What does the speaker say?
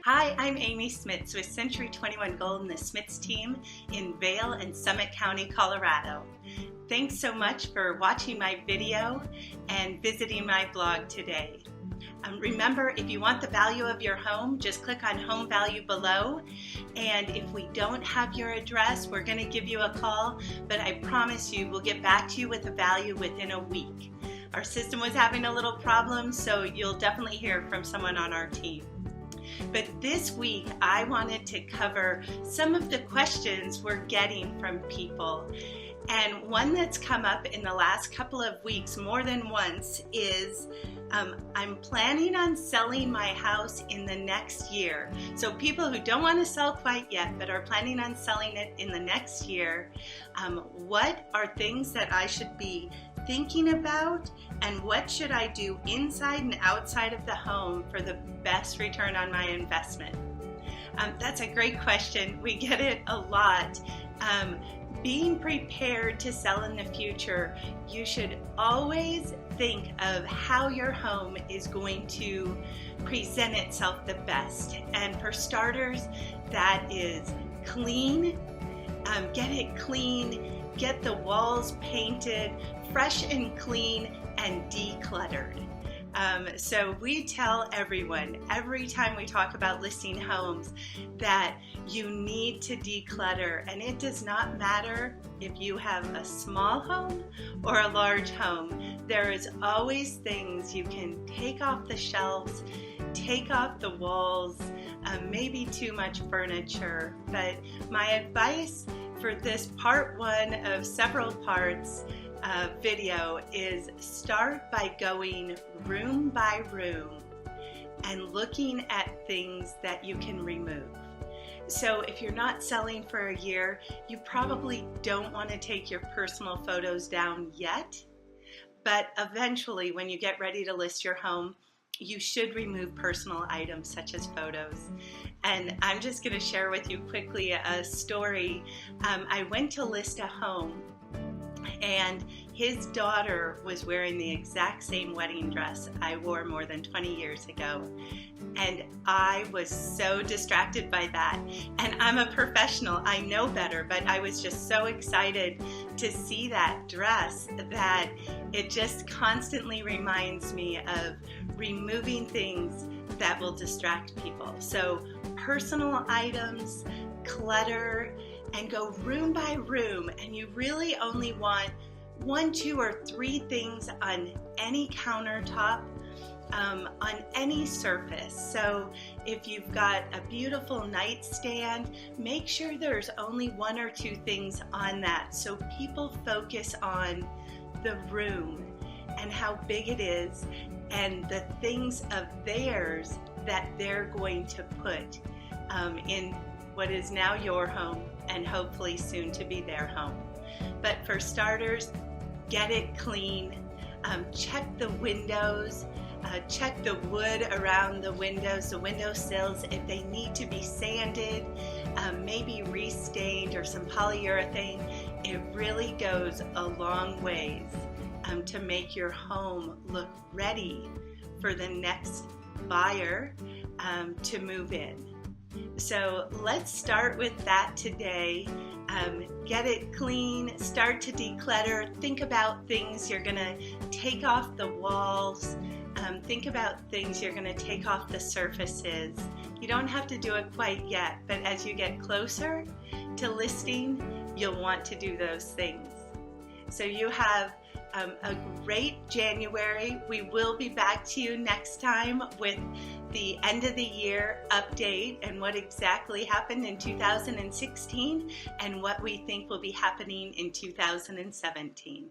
Hi, I'm Amy Smits with Century 21 Gold and the Smits team in Vail and Summit County, Colorado. Thanks so much for watching my video and visiting my blog today. Remember, if you want the value of your home, just click on Home Value below. And if we don't have your address, we're going to give you a call, but I promise you we'll get back to you with the value within a week. Our system was having a little problem, so you'll definitely hear from someone on our team. But this week, I wanted to cover some of the questions we're getting from people. And one that's come up in the last couple of weeks more than once is, I'm planning on selling my house in the next year. So people who don't want to sell quite yet, but are planning on selling it in the next year, what are things that I should be thinking about, and what should I do inside and outside of the home for the best return on my investment? That's a great question. We get it a lot. Being prepared to sell in the future, you should always think of how your home is going to present itself the best. And for starters, that is clean. Get it clean. Get the walls painted, fresh and clean, and decluttered. So we tell everyone, every time we talk about listing homes, that you need to declutter. And it does not matter if you have a small home or a large home. There is always things you can take off the shelves, take off the walls, maybe too much furniture. But my advice for this part one of several parts video is start by going room by room and looking at things that you can remove. So if you're not selling for a year, you probably don't want to take your personal photos down yet, but eventually when you get ready to list your home, you should remove personal items such as photos. And I'm just going to share with you quickly a story. I went to list a home, and his daughter was wearing the exact same wedding dress I wore more than 20 years ago. And I was so distracted by that. And I'm a professional, I know better, but I was just so excited to see that dress that it just constantly reminds me of removing things that will distract people. So personal items, clutter, and go room by room, and you really only want 1, 2, or 3 things on any countertop, on any surface. So if you've got a beautiful nightstand, make sure there's only 1 or 2 things on that, so people focus on the room and how big it is and the things of theirs that they're going to put in what is now your home and hopefully soon to be their home. But for starters, get it clean. Check the windows. Check the wood around the windows, the window sills, if they need to be sanded, maybe restained, or some polyurethane. It really goes a long ways to make your home look ready for the next buyer to move in. So let's start with that today. Get it clean, start to declutter, think about things you're going to take off the walls, think about things you're going to take off the surfaces. You don't have to do it quite yet, but as you get closer to listing, you'll want to do those things. So you have a great January. We will be back to you next time with the end of the year update and what exactly happened in 2016 and what we think will be happening in 2017.